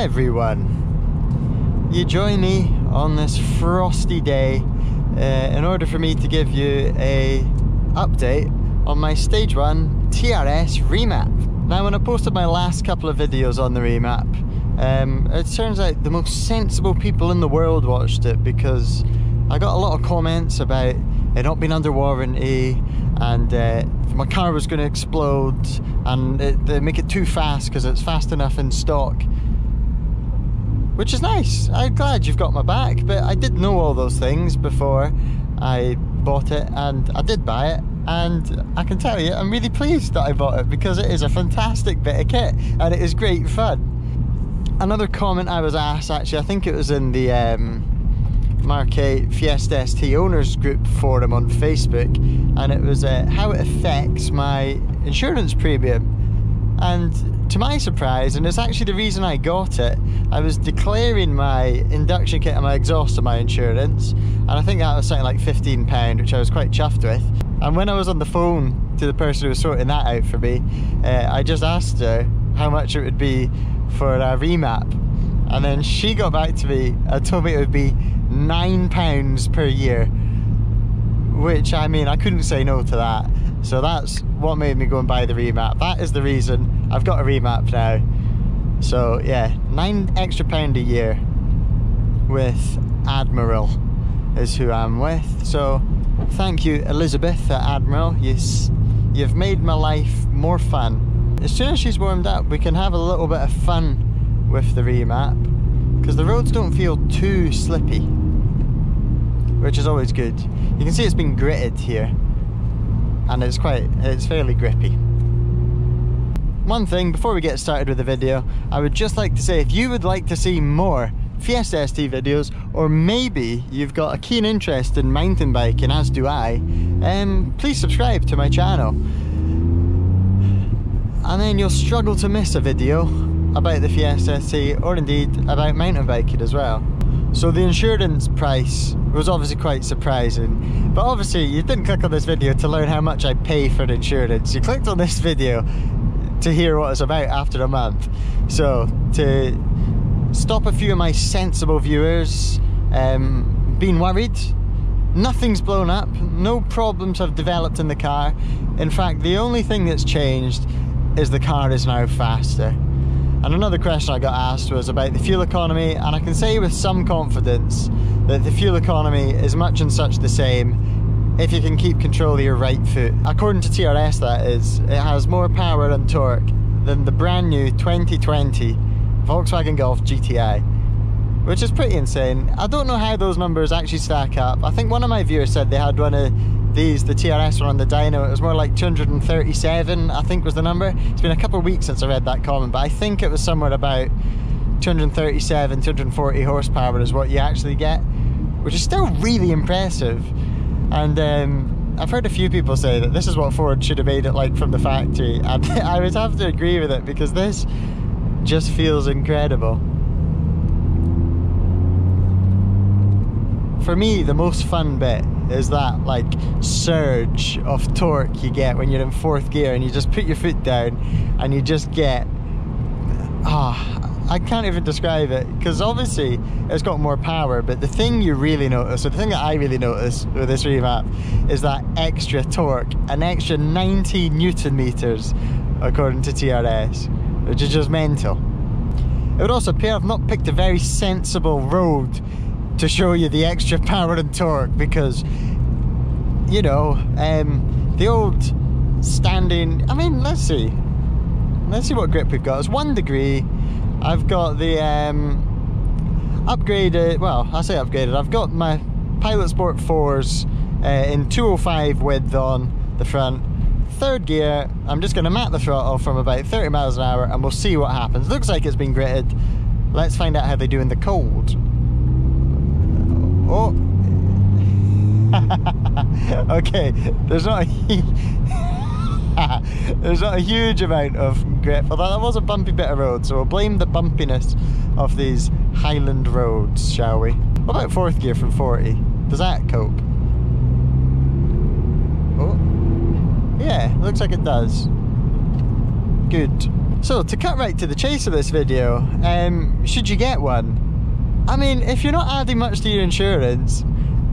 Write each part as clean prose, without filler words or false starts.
everyone, you join me on this frosty day in order for me to give you a update on my stage 1 TRS Remap. Now, when I posted my last couple of videos on the Remap, it turns out the most sensible people in the world watched it, because I got a lot of comments about it not being under warranty, and my car was going to explode, and they make it too fast because it's fast enough in stock. Which is nice. I'm glad you've got my back, but I did know all those things before I bought it, and I did buy it, and I can tell you I'm really pleased that I bought it, because it is a fantastic bit of kit and it is great fun. Another comment I was asked, actually, I think it was in the Mackay Fiesta ST owners group forum on Facebook, and it was how it affects my insurance premium. And to my surprise, and it's actually the reason I got it, I was declaring my induction kit and my exhaust to my insurance, and I think that was something like £15, which I was quite chuffed with. And when I was on the phone to the person who was sorting that out for me, I just asked her how much it would be for a remap, and then she got back to me and told me it would be £9 per year, which, I mean, I couldn't say no to that. So that's what made me go and buy the remap. That is the reason I've got a remap now. So yeah, £9 extra a year with Admiral is who I'm with. So thank you, Elizabeth at Admiral. You've made my life more fun. As soon as she's warmed up, we can have a little bit of fun with the remap, because the roads don't feel too slippy, which is always good. You can see it's been gritted here, and it's fairly grippy. One thing before we get started with the video, I would just like to say, if you would like to see more Fiesta ST videos, or maybe you've got a keen interest in mountain biking, as do I, please subscribe to my channel. And then you'll struggle to miss a video about the Fiesta ST, or indeed about mountain biking as well. So the insurance price was obviously quite surprising, but obviously you didn't click on this video to learn how much I pay for insurance. You clicked on this video to hear what it's about after a month. So to stop a few of my sensible viewers being worried, nothing's blown up, no problems have developed in the car. In fact, the only thing that's changed is the car is now faster. And another question I got asked was about the fuel economy, and I can say with some confidence that the fuel economy is much and such the same if you can keep control of your right foot. According to TRS, that is, it has more power and torque than the brand new 2020 Volkswagen Golf GTI, which is pretty insane. I don't know how those numbers actually stack up. I think one of my viewers said they had one of these, the TRS one on the dyno. It was more like 237, I think was the number. It's been a couple of weeks since I read that comment, but I think it was somewhere about 237, 240 horsepower is what you actually get, which is still really impressive. And I've heard a few people say that this is what Ford should have made it like from the factory, and I would have to agree with it, because this just feels incredible. For me, the most fun bit is that like surge of torque you get when you're in 4th gear and you just put your foot down and you just get, I can't even describe it, because obviously it's got more power, but the thing you really notice, or the thing that I really notice with this remap, is that extra torque, an extra 90 Newton meters according to TRS, which is just mental. It would also appear I've not picked a very sensible road to show you the extra power and torque, because, you know, the old standing, I mean, let's see what grip we've got. It's 1 degree. I've got the upgraded, well, I say upgraded, I've got my Pilot Sport 4s in 205 width on the front. 3rd gear, I'm just going to mat the throttle from about 30 miles an hour and we'll see what happens. Looks like it's been gritted. Let's find out how they do in the cold. Oh. Okay, there's not a huge amount of grip, although that was a bumpy bit of road, so we'll blame the bumpiness of these Highland roads, shall we? What about 4th gear from 40? Does that cope? Oh, yeah, looks like it does. Good. So to cut right to the chase of this video, should you get one? I mean, if you're not adding much to your insurance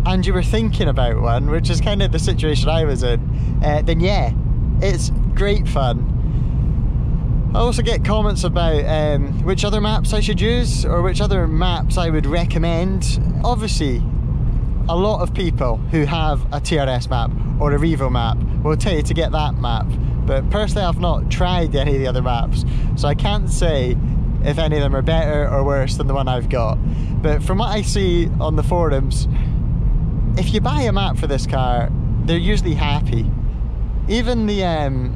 and you were thinking about one, which is kind of the situation I was in, then yeah, it's great fun. I also get comments about which other maps I should use or which other maps I would recommend. Obviously, a lot of people who have a TRS map or a Revo map will tell you to get that map, but personally I've not tried any of the other maps, so I can't say if any of them are better or worse than the one I've got. But from what I see on the forums, if you buy a map for this car, they're usually happy. Even the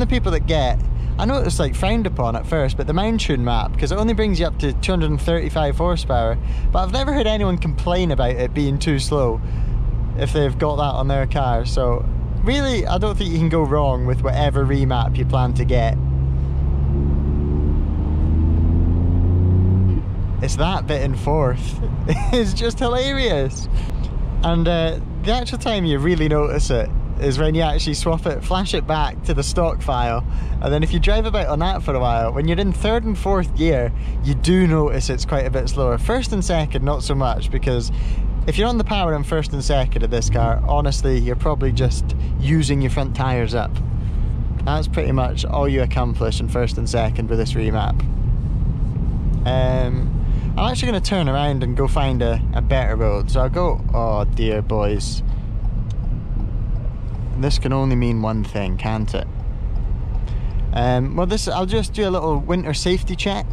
people that get, I know it's like frowned upon at first, but the Mountune map, because it only brings you up to 235 horsepower, but I've never heard anyone complain about it being too slow if they've got that on their car. So really, I don't think you can go wrong with whatever remap you plan to get. It's that bit in fourth. It's just hilarious. And the actual time you really notice it is when you actually swap it, flash it back to the stock file, and then if you drive about on that for a while, when you're in third and fourth gear, you do notice it's quite a bit slower. First and second, not so much, because if you're on the power in first and second of this car, honestly, you're probably just using your front tyres up. That's pretty much all you accomplish in first and second with this remap. I'm actually going to turn around and go find a better road, so I'll go, oh dear boys. This can only mean one thing, can't it? Well, I'll just do a little winter safety check.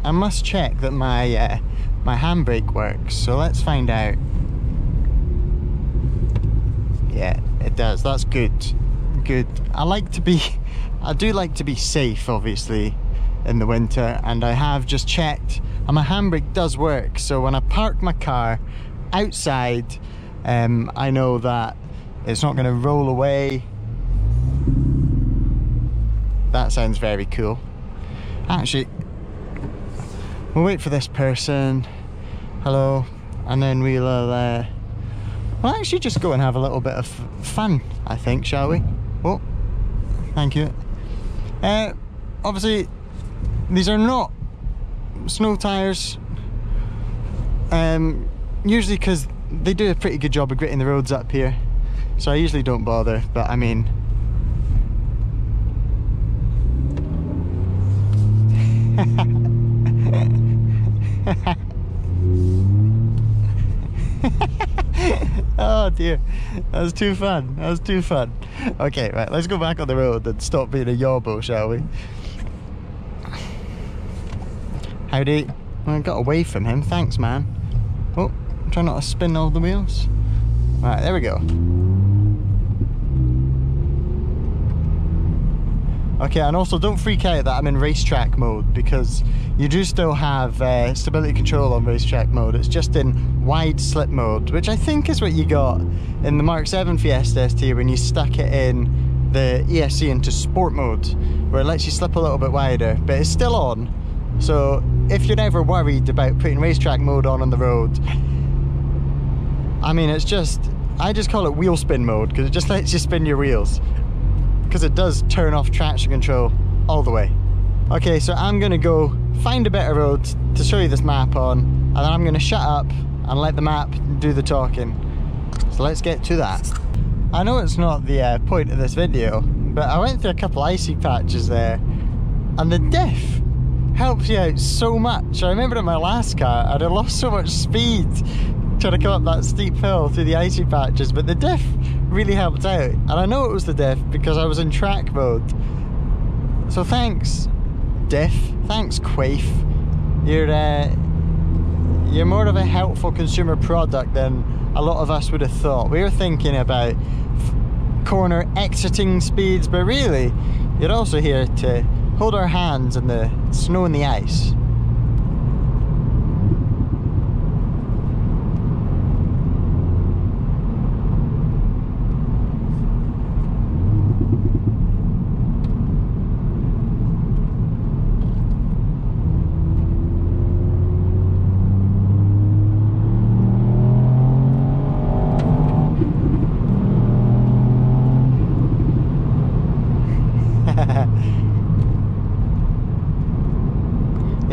I must check that my handbrake works, so let's find out. Yeah, it does. That's good. Good. I do like to be safe, obviously, in the winter, and I have just checked, and my handbrake does work. So when I park my car outside, I know that it's not going to roll away. That sounds very cool. Actually, we'll wait for this person. Hello. And then we'll actually just go and have a little bit of fun, I think, shall we? Oh, thank you. Obviously, these are not snow tyres. Usually because they do a pretty good job of gritting the roads up here. So I usually don't bother, but I mean... Oh dear, that was too fun, that was too fun. Okay, right, let's go back on the road and stop being a yobbo, shall we? Howdy. I got away from him, thanks man. Oh, try not to spin all the wheels. Right, there we go. Okay, and also don't freak out that I'm in racetrack mode, because you do still have stability control on racetrack mode. It's just in wide slip mode, which I think is what you got in the Mark 7 Fiesta ST when you stuck it in the ESC into sport mode, where it lets you slip a little bit wider, but it's still on. So if you're ever worried about putting racetrack mode on the road, I mean, it's just, I just call it wheel spin mode, because it just lets you spin your wheels, because it does turn off traction control all the way. Okay, so I'm gonna go find a better road to show you this map on, and then I'm gonna shut up and let the map do the talking. So let's get to that. I know it's not the point of this video, but I went through a couple icy patches there, and the diff helps you out so much. I remember in my last car, I'd have lost so much speed trying to come up that steep hill through the icy patches, but the diff really helped out. And I know it was the diff because I was in track mode. So thanks, diff. Thanks, Quaif. You're more of a helpful consumer product than a lot of us would have thought. We were thinking about corner exiting speeds, but really, you're also here to hold our hands in the snow and the ice.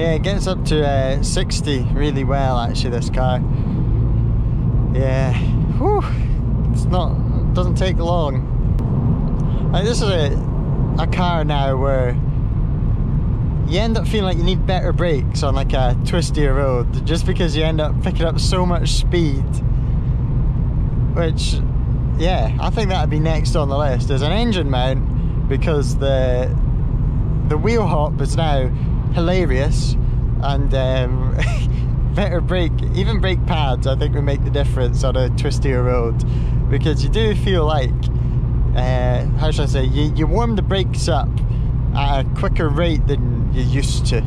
Yeah, it gets up to 60 really well actually, this car. Yeah, whew. It doesn't take long. Like, this is a car now where you end up feeling like you need better brakes on like a twistier road, just because you end up picking up so much speed. Which, yeah, I think that'd be next on the list as an engine mount, because the wheel hop is now hilarious, and better brake, even brake pads, I think would make the difference on a twistier road, because you do feel like, how should I say, you warm the brakes up at a quicker rate than you used to.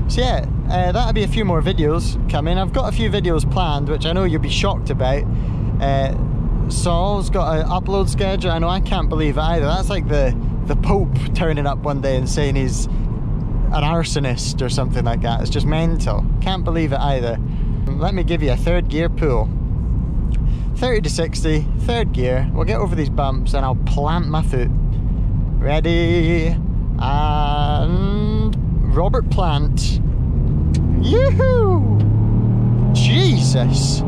So yeah, that'll be a few more videos coming. I've got a few videos planned which I know you'll be shocked about. Saul's got an upload schedule. I know, I can't believe it either. That's like the Pope turning up one day and saying he's an arsonist or something like that. It's just mental. Can't believe it either. Let me give you a third gear pull. 30 to 60, third gear. We'll get over these bumps and I'll plant my foot. Ready, and Robert Plant. Yoo-hoo! Jesus!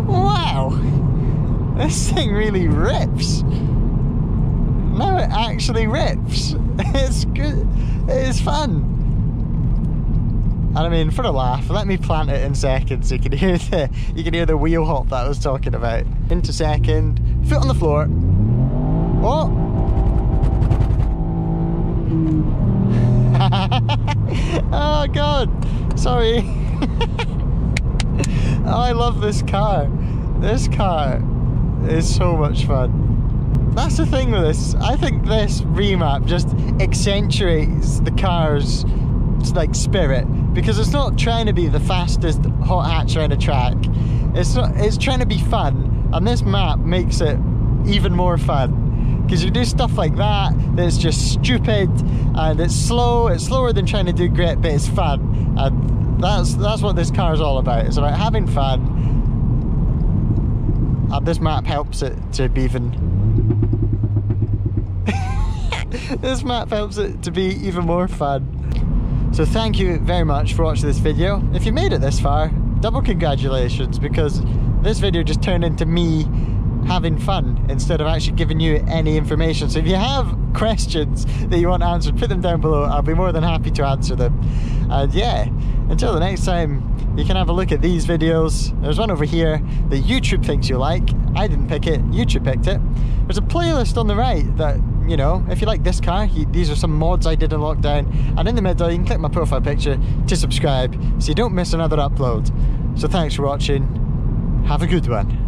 Wow! This thing really rips. No, it actually rips. It's good. It is fun. And I mean, for a laugh, let me plant it in second so you can hear the wheel hop that I was talking about. Into second, foot on the floor. Oh! Oh god, sorry. Oh, I love this car. This car is so much fun. That's the thing with this. I think this remap just accentuates the car's like spirit, because it's not trying to be the fastest hot hatch around a track. It's trying to be fun, and this map makes it even more fun. Because you do stuff like that's just stupid, and it's slow. It's slower than trying to do great, but it's fun, and that's what this car is all about. It's about having fun, and this map helps it to be even. This map helps it to be even more fun. So thank you very much for watching this video. If you made it this far, double congratulations, because this video just turned into me having fun instead of actually giving you any information. So if you have questions that you want answered, put them down below. I'll be more than happy to answer them. And yeah, until the next time, you can have a look at these videos. There's one over here that YouTube thinks you like. I didn't pick it, YouTube picked it. There's a playlist on the right that, you know, if you like this car, these are some mods I did in lockdown. And in the middle, you can click my profile picture to subscribe so you don't miss another upload. So thanks for watching. Have a good one.